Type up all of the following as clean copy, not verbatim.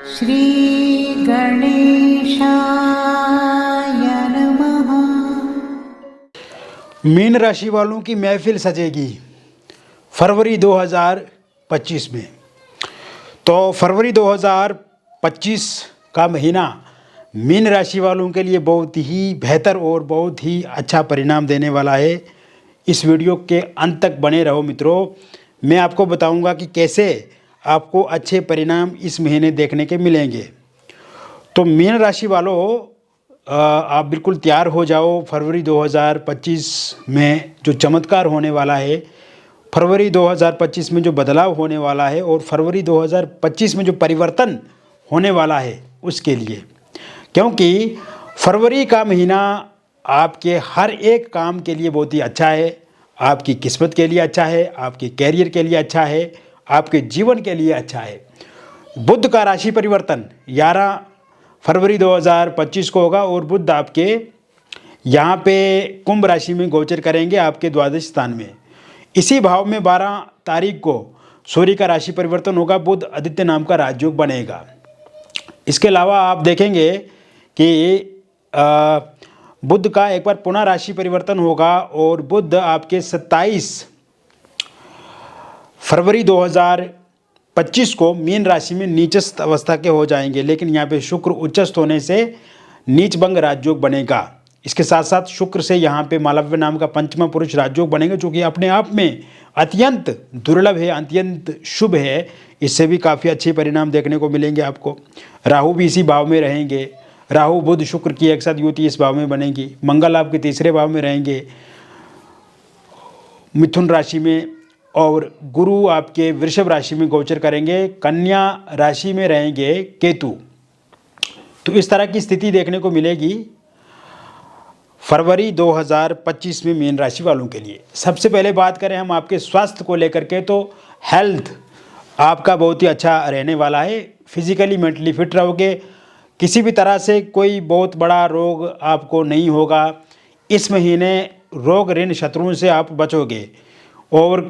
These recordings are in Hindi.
श्री गणेशाय नमः। मीन राशि वालों की महफिल सजेगी फरवरी 2025 में। तो फरवरी 2025 का महीना मीन राशि वालों के लिए बहुत ही बेहतर और बहुत ही अच्छा परिणाम देने वाला है। इस वीडियो के अंत तक बने रहो मित्रों। मैं आपको बताऊंगा कि कैसे आपको अच्छे परिणाम इस महीने देखने के मिलेंगे। तो मीन राशि वालों, आप बिल्कुल तैयार हो जाओ। फरवरी 2025 में जो चमत्कार होने वाला है, फरवरी 2025 में जो बदलाव होने वाला है और फरवरी 2025 में जो परिवर्तन होने वाला है उसके लिए, क्योंकि फरवरी का महीना आपके हर एक काम के लिए बहुत ही अच्छा है। आपकी किस्मत के लिए अच्छा है, आपके कैरियर के लिए अच्छा है, आपके जीवन के लिए अच्छा है। बुध का राशि परिवर्तन 11 फरवरी 2025 को होगा और बुध आपके यहाँ पे कुंभ राशि में गोचर करेंगे, आपके द्वादश स्थान में। इसी भाव में 12 तारीख को सूर्य का राशि परिवर्तन होगा, बुध आदित्य नाम का राजयोग बनेगा। इसके अलावा आप देखेंगे कि बुध का एक बार पुनः राशि परिवर्तन होगा और बुध आपके 27 फरवरी 2025 को मीन राशि में नीचस्थ अवस्था के हो जाएंगे, लेकिन यहाँ पे शुक्र उच्चस्थ होने से नीचभंग राजयोग बनेगा। इसके साथ साथ शुक्र से यहाँ पे मालव्य नाम का पंचमा पुरुष राजयोग बनेगा, जो कि अपने आप में अत्यंत दुर्लभ है, अत्यंत शुभ है। इससे भी काफ़ी अच्छे परिणाम देखने को मिलेंगे आपको। राहु भी इसी भाव में रहेंगे। राहु बुध शुक्र की एक साथ युति इस भाव में बनेगी। मंगल आपके तीसरे भाव में रहेंगे मिथुन राशि में, और गुरु आपके वृषभ राशि में गोचर करेंगे। कन्या राशि में रहेंगे केतु। तो इस तरह की स्थिति देखने को मिलेगी फरवरी 2025 में मीन राशि वालों के लिए। सबसे पहले बात करें हम आपके स्वास्थ्य को लेकर के, तो हेल्थ आपका बहुत ही अच्छा रहने वाला है। फिजिकली मेंटली फिट रहोगे। किसी भी तरह से कोई बहुत बड़ा रोग आपको नहीं होगा। इस महीने रोग ऋण शत्रुओं से आप बचोगे। और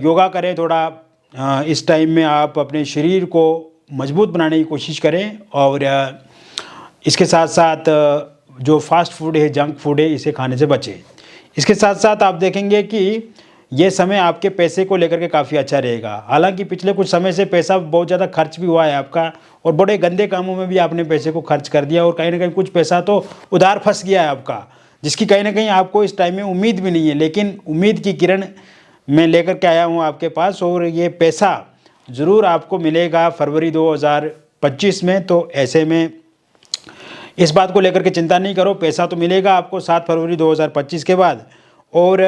योगा करें थोड़ा। इस टाइम में आप अपने शरीर को मजबूत बनाने की कोशिश करें। और इसके साथ साथ जो फास्ट फूड है, जंक फूड है, इसे खाने से बचें। इसके साथ साथ आप देखेंगे कि ये समय आपके पैसे को लेकर के काफ़ी अच्छा रहेगा। हालांकि पिछले कुछ समय से पैसा बहुत ज़्यादा खर्च भी हुआ है आपका, और बड़े गंदे कामों में भी आपने पैसे को खर्च कर दिया, और कहीं ना कहीं कुछ पैसा तो उधार फंस गया है आपका, जिसकी कहीं ना कहीं आपको इस टाइम में उम्मीद भी नहीं है। लेकिन उम्मीद की किरण मैं लेकर के आया हूँ आपके पास, और ये पैसा ज़रूर आपको मिलेगा फरवरी 2025 में। तो ऐसे में इस बात को लेकर के चिंता नहीं करो, पैसा तो मिलेगा आपको 7 फरवरी 2025 के बाद। और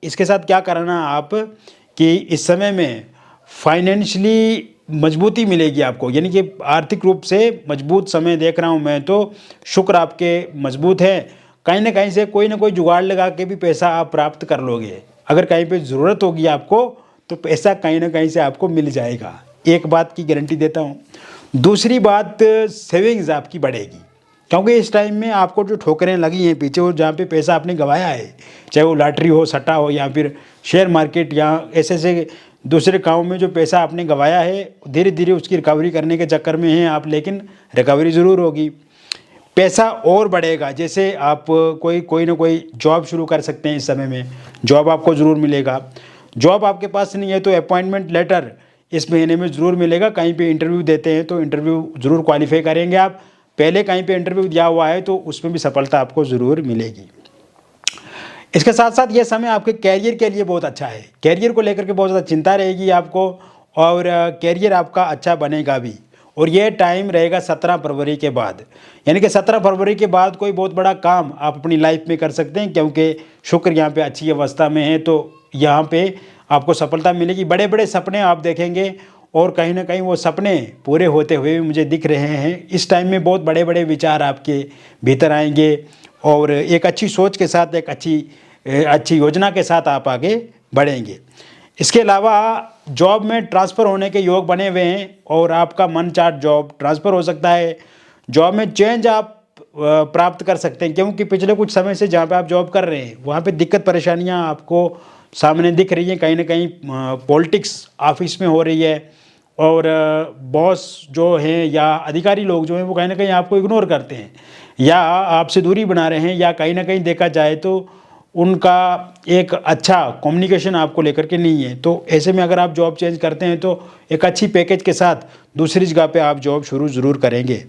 इसके साथ क्या करना आप कि इस समय में फाइनेंशियली मजबूती मिलेगी आपको, यानी कि आर्थिक रूप से मजबूत समय देख रहा हूँ मैं। तो शुक्र आपके मजबूत है। कहीं ना कहीं से कोई ना कोई जुगाड़ लगा के भी पैसा आप प्राप्त कर लोगे। अगर कहीं पे ज़रूरत होगी आपको तो पैसा कहीं ना कहीं से आपको मिल जाएगा, एक बात की गारंटी देता हूँ। दूसरी बात, सेविंग्स आपकी बढ़ेगी, क्योंकि इस टाइम में आपको जो ठोकरें लगी हैं पीछे, और जहाँ पे पैसा आपने गंवाया है, चाहे वो लॉटरी हो, सट्टा हो, या फिर शेयर मार्केट, या ऐसे दूसरे कामों में जो पैसा आपने गंवाया है, धीरे धीरे उसकी रिकवरी करने के चक्कर में हैं आप। लेकिन रिकवरी ज़रूर होगी, पैसा और बढ़ेगा। जैसे आप कोई ना कोई जॉब शुरू कर सकते हैं इस समय में, जॉब आपको ज़रूर मिलेगा। जॉब आपके पास नहीं है तो अपॉइंटमेंट लेटर इस महीने में ज़रूर मिलेगा। कहीं पे इंटरव्यू देते हैं तो इंटरव्यू ज़रूर क्वालिफाई करेंगे आप। पहले कहीं पे इंटरव्यू दिया हुआ है तो उसमें भी सफलता आपको ज़रूर मिलेगी। इसके साथ साथ ये समय आपके कैरियर के लिए बहुत अच्छा है। कैरियर को लेकर के बहुत ज़्यादा चिंता रहेगी आपको, और कैरियर आपका अच्छा बनेगा भी। और ये टाइम रहेगा 17 फरवरी के बाद, यानी कि 17 फरवरी के बाद कोई बहुत बड़ा काम आप अपनी लाइफ में कर सकते हैं, क्योंकि शुक्र यहाँ पे अच्छी अवस्था में है। तो यहाँ पे आपको सफलता मिलेगी। बड़े बड़े सपने आप देखेंगे, और कहीं ना कहीं वो सपने पूरे होते हुए भी मुझे दिख रहे हैं। इस टाइम में बहुत बड़े बड़े विचार आपके भीतर आएंगे, और एक अच्छी सोच के साथ, एक अच्छी योजना के साथ आप आगे बढ़ेंगे। इसके अलावा जॉब में ट्रांसफ़र होने के योग बने हुए हैं, और आपका मन चाट जॉब ट्रांसफ़र हो सकता है। जॉब में चेंज आप प्राप्त कर सकते हैं, क्योंकि पिछले कुछ समय से जहाँ पे आप जॉब कर रहे हैं वहाँ पे दिक्कत परेशानियाँ आपको सामने दिख रही हैं। कहीं ना कहीं पॉलिटिक्स ऑफिस में हो रही है, और बॉस जो हैं या अधिकारी लोग जो हैं वो कहीं ना कहीं आपको इग्नोर करते हैं या आपसे दूरी बना रहे हैं, या कहीं ना कहीं देखा जाए तो उनका एक अच्छा कम्युनिकेशन आपको लेकर के नहीं है। तो ऐसे में अगर आप जॉब चेंज करते हैं तो एक अच्छी पैकेज के साथ दूसरी जगह पे आप जॉब शुरू ज़रूर करेंगे।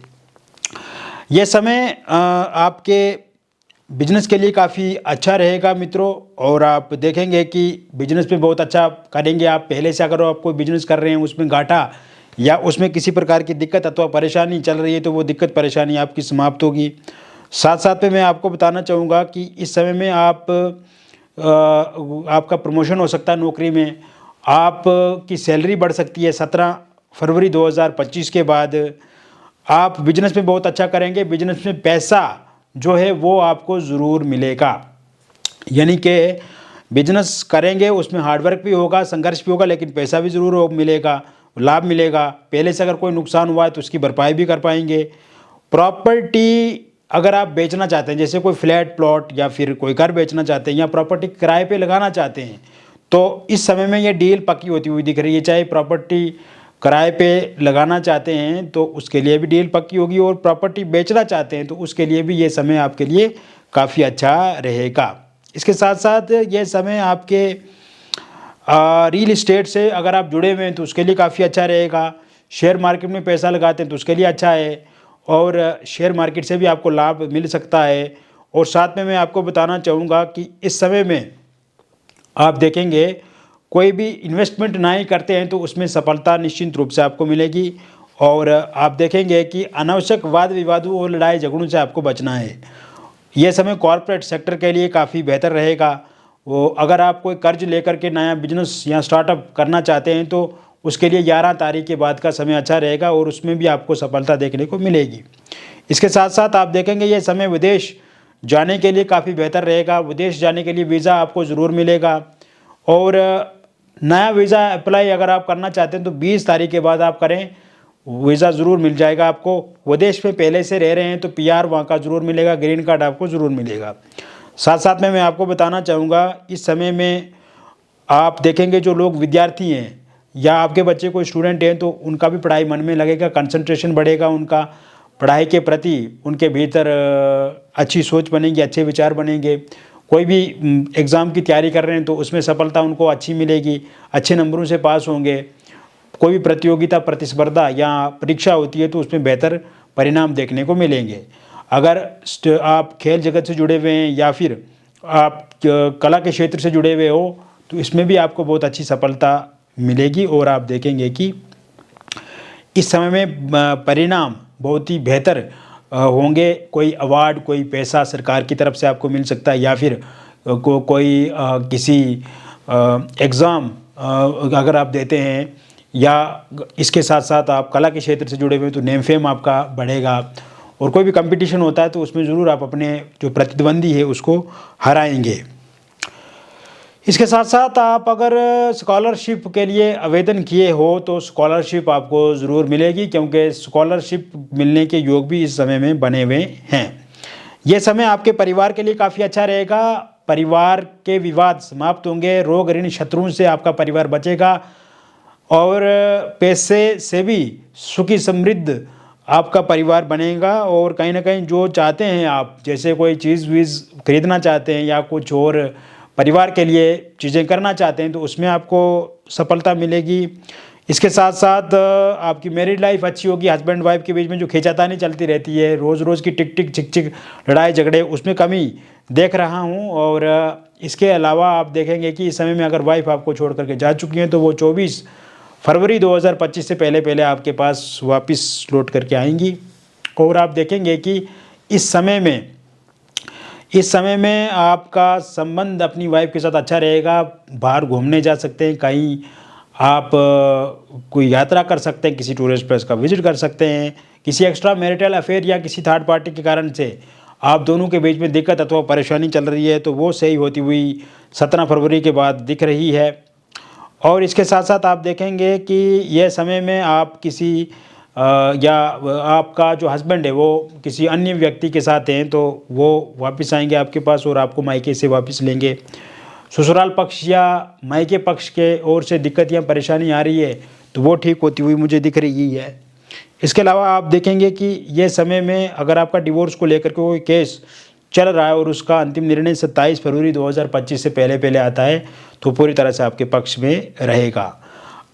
ये समय आपके बिजनेस के लिए काफ़ी अच्छा रहेगा मित्रों, और आप देखेंगे कि बिजनेस में बहुत अच्छा करेंगे आप। पहले से अगर आप कोई बिजनेस कर रहे हैं उसमें घाटा या उसमें किसी प्रकार की दिक्कत अथवा परेशानी चल रही है तो वो दिक्कत परेशानी आपकी समाप्त होगी। साथ साथ में मैं आपको बताना चाहूँगा कि इस समय में आपका प्रमोशन हो सकता है नौकरी में, आपकी सैलरी बढ़ सकती है 17 फरवरी 2025 के बाद। आप बिजनेस में बहुत अच्छा करेंगे, बिजनेस में पैसा जो है वो आपको ज़रूर मिलेगा। यानी कि बिजनेस करेंगे उसमें हार्डवर्क भी होगा, संघर्ष भी होगा, लेकिन पैसा भी ज़रूर मिलेगा, लाभ मिलेगा। पहले से अगर कोई नुकसान हुआ है तो उसकी भरपाई भी कर पाएंगे। प्रॉपर्टी अगर आप बेचना चाहते हैं, जैसे कोई फ्लैट प्लॉट या फिर कोई घर बेचना चाहते हैं या प्रॉपर्टी किराए पे लगाना चाहते हैं, तो इस समय में ये डील पक्की होती हुई दिख रही है। चाहे प्रॉपर्टी किराए पे लगाना चाहते हैं तो उसके लिए भी डील पक्की होगी, और प्रॉपर्टी बेचना चाहते हैं तो उसके लिए भी ये समय आपके लिए काफ़ी अच्छा रहेगा। इसके साथ साथ ये समय आपके रियल इस्टेट से अगर आप जुड़े हुए हैं तो उसके लिए काफ़ी अच्छा रहेगा। शेयर मार्केट में पैसा लगाते हैं तो उसके लिए अच्छा है, और शेयर मार्केट से भी आपको लाभ मिल सकता है। और साथ में मैं आपको बताना चाहूँगा कि इस समय में आप देखेंगे कोई भी इन्वेस्टमेंट ना ही करते हैं तो उसमें सफलता निश्चित रूप से आपको मिलेगी, और आप देखेंगे कि अनावश्यक वाद विवादों और लड़ाई झगड़ों से आपको बचना है। ये समय कॉरपोरेट सेक्टर के लिए काफ़ी बेहतर रहेगा। वो अगर आप कोई कर्ज लेकर के नया बिजनेस या स्टार्टअप करना चाहते हैं तो उसके लिए 11 तारीख के बाद का समय अच्छा रहेगा, और उसमें भी आपको सफलता देखने को मिलेगी। इसके साथ साथ आप देखेंगे ये समय विदेश जाने के लिए काफ़ी बेहतर रहेगा। विदेश जाने के लिए वीज़ा आपको ज़रूर मिलेगा, और नया वीज़ा अप्लाई अगर आप करना चाहते हैं तो 20 तारीख के बाद आप करें, वीज़ा ज़रूर मिल जाएगा आपको। विदेश में पहले से रह रहे हैं तो पीआर वहाँ का ज़रूर मिलेगा, ग्रीन कार्ड आपको ज़रूर मिलेगा। साथ साथ में मैं आपको बताना चाहूँगा इस समय में आप देखेंगे जो लोग विद्यार्थी हैं या आपके बच्चे कोई स्टूडेंट हैं तो उनका भी पढ़ाई मन में लगेगा, कंसंट्रेशन बढ़ेगा उनका पढ़ाई के प्रति, उनके भीतर अच्छी सोच बनेगी, अच्छे विचार बनेंगे। कोई भी एग्ज़ाम की तैयारी कर रहे हैं तो उसमें सफलता उनको अच्छी मिलेगी, अच्छे नंबरों से पास होंगे। कोई भी प्रतियोगिता प्रतिस्पर्धा या परीक्षा होती है तो उसमें बेहतर परिणाम देखने को मिलेंगे। अगर आप खेल जगत से जुड़े हुए हैं या फिर आप कला के क्षेत्र से जुड़े हुए हो तो इसमें भी आपको बहुत अच्छी सफलता मिलेगी, और आप देखेंगे कि इस समय में परिणाम बहुत ही बेहतर होंगे। कोई अवार्ड, कोई पैसा सरकार की तरफ से आपको मिल सकता है, या फिर कोई किसी एग्ज़ाम अगर आप देते हैं, या इसके साथ साथ आप कला के क्षेत्र से जुड़े हुए हैं तो नेम फेम आपका बढ़ेगा। और कोई भी कंपटीशन होता है तो उसमें ज़रूर आप अपने जो प्रतिद्वंदी है उसको हराएंगे। इसके साथ साथ आप अगर स्कॉलरशिप के लिए आवेदन किए हो तो स्कॉलरशिप आपको ज़रूर मिलेगी, क्योंकि स्कॉलरशिप मिलने के योग भी इस समय में बने हुए हैं। यह समय आपके परिवार के लिए काफ़ी अच्छा रहेगा। परिवार के विवाद समाप्त होंगे, रोग ऋण शत्रुओं से आपका परिवार बचेगा, और पैसे से भी सुखी समृद्ध आपका परिवार बनेगा। और कहीं ना कहीं जो चाहते हैं आप, जैसे कोई चीज़ वीज़ खरीदना चाहते हैं या कुछ और परिवार के लिए चीज़ें करना चाहते हैं तो उसमें आपको सफलता मिलेगी। इसके साथ साथ आपकी मैरिड लाइफ अच्छी होगी। हस्बैंड वाइफ के बीच में जो खींचातानी चलती रहती है, रोज़ रोज़ की टिक टिक चिक चिक लड़ाई झगड़े, उसमें कमी देख रहा हूँ। और इसके अलावा आप देखेंगे कि इस समय में अगर वाइफ आपको छोड़ करके जा चुकी हैं तो वो 24 फरवरी 2025 से पहले पहले आपके पास वापस लौट करके आएंगी। और आप देखेंगे कि इस समय में आपका संबंध अपनी वाइफ के साथ अच्छा रहेगा। बाहर घूमने जा सकते हैं, कहीं आप कोई यात्रा कर सकते हैं, किसी टूरिस्ट प्लेस का विजिट कर सकते हैं। किसी एक्स्ट्रा मैरिटल अफेयर या किसी थर्ड पार्टी के कारण से आप दोनों के बीच में दिक्कत अथवा परेशानी चल रही है तो वो सही होती हुई 17 फरवरी के बाद दिख रही है। और इसके साथ साथ आप देखेंगे कि यह समय में आप किसी या आपका जो हस्बैंड है वो किसी अन्य व्यक्ति के साथ हैं तो वो वापस आएंगे आपके पास और आपको मायके से वापस लेंगे। ससुराल पक्ष या मायके पक्ष के ओर से दिक्कत या परेशानी आ रही है तो वो ठीक होती हुई मुझे दिख रही है। इसके अलावा आप देखेंगे कि ये समय में अगर आपका डिवोर्स को लेकर के कोई केस चल रहा है और उसका अंतिम निर्णय 27 फरवरी 2025 से पहले पहले आता है, तो पूरी तरह से आपके पक्ष में रहेगा।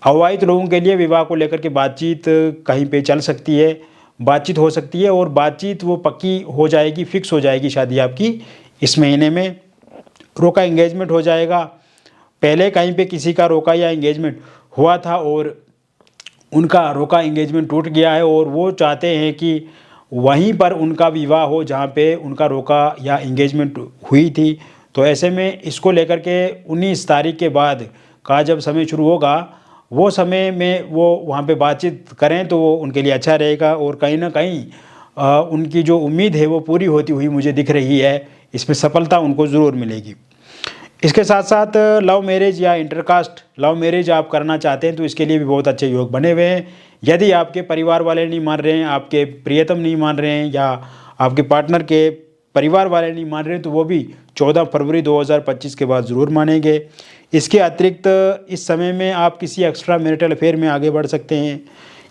अविवाहित लोगों के लिए विवाह को लेकर के बातचीत कहीं पे चल सकती है, बातचीत हो सकती है और बातचीत वो पक्की हो जाएगी, फिक्स हो जाएगी शादी आपकी इस महीने में। रोका एंगेजमेंट हो जाएगा। पहले कहीं पे किसी का रोका या एंगेजमेंट हुआ था और उनका रोका एंगेजमेंट टूट गया है और वो चाहते हैं कि वहीं पर उनका विवाह हो जहाँ पे उनका रोका या एंगेजमेंट हुई थी। तो ऐसे में इसको लेकर के 19 तारीख के बाद का जब समय शुरू होगा, वो समय में वो वहाँ पे बातचीत करें तो वो उनके लिए अच्छा रहेगा और कहीं ना कहीं उनकी जो उम्मीद है वो पूरी होती हुई मुझे दिख रही है। इसमें सफलता उनको ज़रूर मिलेगी। इसके साथ साथ लव मैरिज या इंटरकास्ट लव मैरिज आप करना चाहते हैं तो इसके लिए भी बहुत अच्छे योग बने हुए हैं। यदि आपके परिवार वाले नहीं मान रहे हैं, आपके प्रियतम नहीं मान रहे हैं या आपके पार्टनर के परिवार वाले नहीं मान रहे हैं, तो वो भी 14 फरवरी 2025 के बाद ज़रूर मानेंगे। इसके अतिरिक्त इस समय में आप किसी एक्स्ट्रा मैरिटल अफेयर में आगे बढ़ सकते हैं।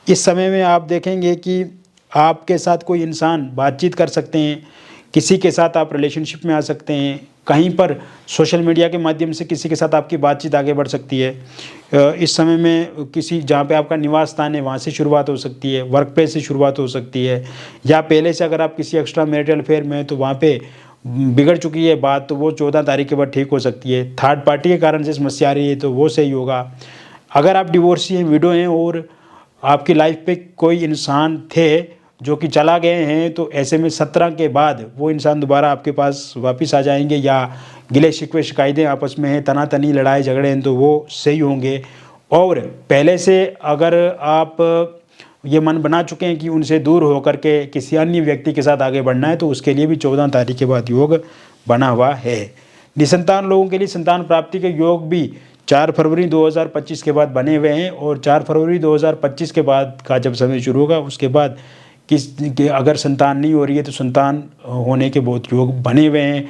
इस समय में आप देखेंगे कि आपके साथ कोई इंसान बातचीत कर सकते हैं, किसी के साथ आप रिलेशनशिप में आ सकते हैं, कहीं पर सोशल मीडिया के माध्यम से किसी के साथ आपकी बातचीत आगे बढ़ सकती है। इस समय में किसी जहाँ पे आपका निवास स्थान है वहाँ से शुरुआत हो सकती है, वर्क प्लेस से शुरुआत हो सकती है, या पहले से अगर आप किसी एक्स्ट्रा मैरिटल अफेयर में हैं तो वहाँ पे बिगड़ चुकी है बात तो वो 14 तारीख के बाद ठीक हो सकती है। थर्ड पार्टी के कारण से समस्या आ रही है तो वो सही होगा। अगर आप डिवोर्सी हैं, विडो हैं और आपकी लाइफ पे कोई इंसान थे जो कि चला गए हैं, तो ऐसे में 17 के बाद वो इंसान दोबारा आपके पास वापस आ जाएंगे, या गिले शिकवे शिकायतें आपस में हैं, तनातनी लड़ाई झगड़े हैं तो वो सही होंगे। और पहले से अगर आप ये मन बना चुके हैं कि उनसे दूर होकर के किसी अन्य व्यक्ति के साथ आगे बढ़ना है, तो उसके लिए भी 14 तारीख के बाद योग बना हुआ है। निसंतान लोगों के लिए संतान प्राप्ति के योग भी 4 फरवरी 2025 के बाद बने हुए हैं और 4 फरवरी 2025 के बाद का जब समय शुरू होगा उसके बाद अगर संतान नहीं हो रही है तो संतान होने के बहुत योग बने हुए हैं।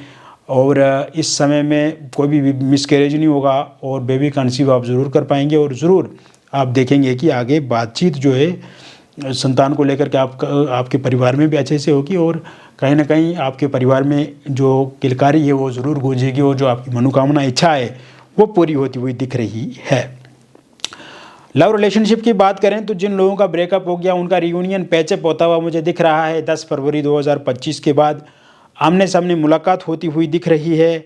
और इस समय में कोई भी मिसकैरेज नहीं होगा और बेबी कंसीव आप ज़रूर कर पाएंगे और ज़रूर आप देखेंगे कि आगे बातचीत जो है संतान को लेकर के आपके परिवार में भी अच्छे से होगी और कहीं ना कहीं आपके परिवार में जो किलकारी है वो ज़रूर गूंजेगी और जो आपकी मनोकामना इच्छा है वो पूरी होती हुई दिख रही है। लव रिलेशनशिप की बात करें तो जिन लोगों का ब्रेकअप हो गया उनका रियूनियन पैचअप होता हुआ मुझे दिख रहा है। 10 फरवरी 2025 के बाद आमने सामने मुलाकात होती हुई दिख रही है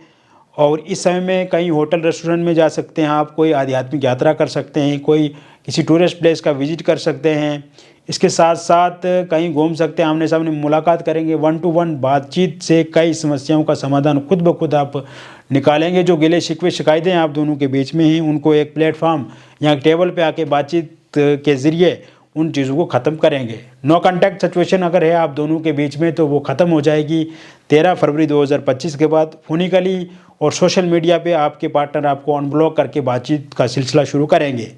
और इस समय में कहीं होटल रेस्टोरेंट में जा सकते हैं आप, कोई आध्यात्मिक यात्रा कर सकते हैं, कोई किसी टूरिस्ट प्लेस का विजिट कर सकते हैं। इसके साथ साथ कहीं घूम सकते हैं, आमने सामने मुलाकात करेंगे। 1 to 1 बातचीत से कई समस्याओं का समाधान खुद ब खुद आप निकालेंगे। जो गिले शिकवे शिकायतें आप दोनों के बीच में हैं उनको एक प्लेटफॉर्म या टेबल पे आके बातचीत के ज़रिए उन चीज़ों को ख़त्म करेंगे। नो कॉन्टैक्ट सिचुएशन अगर है आप दोनों के बीच में तो वो ख़त्म हो जाएगी 13 फरवरी 2025 के बाद। फोनिकली और सोशल मीडिया पे आपके पार्टनर आपको अनब्लॉक करके बातचीत का सिलसिला शुरू करेंगे।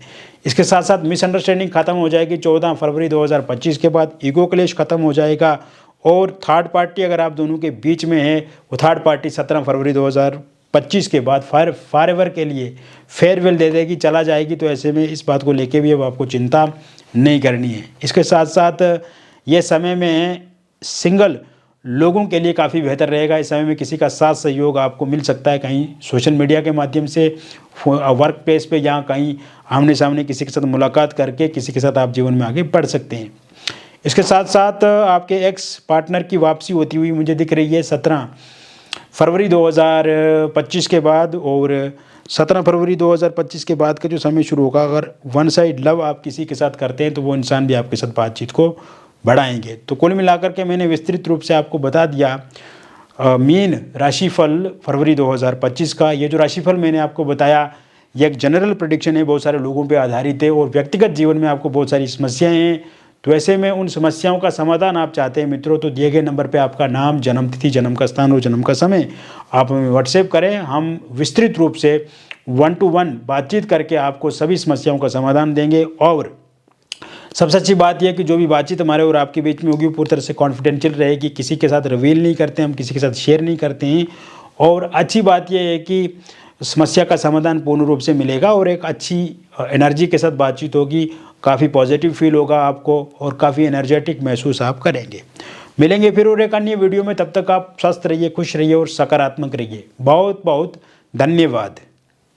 इसके साथ साथ मिसअंडरस्टैंडिंग ख़त्म हो जाएगी 14 फरवरी 2025 के बाद। ईगो क्लेश ख़त्म हो जाएगा और थर्ड पार्टी अगर आप दोनों के बीच में है वो थर्ड पार्टी 17 फरवरी 2025 के बाद फॉर एवर के लिए फेयरवेल दे देगी, चला जाएगी। तो ऐसे में इस बात को लेके भी अब आपको चिंता नहीं करनी है। इसके साथ साथ ये समय में सिंगल लोगों के लिए काफ़ी बेहतर रहेगा। इस समय में किसी का साथ सहयोग आपको मिल सकता है, कहीं सोशल मीडिया के माध्यम से, वर्क प्लेस पे, या कहीं आमने सामने किसी के साथ मुलाकात करके किसी के साथ आप जीवन में आगे बढ़ सकते हैं। इसके साथ साथ आपके एक्स पार्टनर की वापसी होती हुई मुझे दिख रही है 17 फरवरी 2025 के बाद। और 17 फरवरी 2025 के बाद का जो समय शुरू होगा, अगर वन साइड लव आप किसी के साथ करते हैं तो वो इंसान भी आपके साथ बातचीत को बढ़ाएंगे। तो कुल मिलाकर के मैंने विस्तृत रूप से आपको बता दिया मीन राशिफल फरवरी 2025 का। ये जो राशिफल मैंने आपको बताया ये एक जनरल प्रेडिक्शन है, बहुत सारे लोगों पे आधारित है और व्यक्तिगत जीवन में आपको बहुत सारी समस्याएं हैं। तो ऐसे में उन समस्याओं का समाधान आप चाहते हैं मित्रों, तो दिए गए नंबर पे आपका नाम, जन्म तिथि, जन्म का स्थान और जन्म का समय आप हमें व्हाट्सएप करें। हम विस्तृत रूप से 1 to 1 बातचीत करके आपको सभी समस्याओं का समाधान देंगे। और सबसे अच्छी बात यह कि जो भी बातचीत हमारे और आपके बीच में होगी वो पूरी तरह से कॉन्फिडेंशियल रहेगी, किसी के साथ रिवील नहीं करते, हम किसी के साथ शेयर नहीं करते हैं। और अच्छी बात यह है कि समस्या का समाधान पूर्ण रूप से मिलेगा और एक अच्छी एनर्जी के साथ बातचीत होगी, काफ़ी पॉजिटिव फील होगा आपको और काफ़ी एनर्जेटिक महसूस आप करेंगे। मिलेंगे फिर और एक अन्य वीडियो में, तब तक आप स्वस्थ रहिए, खुश रहिए और सकारात्मक रहिए। बहुत बहुत धन्यवाद।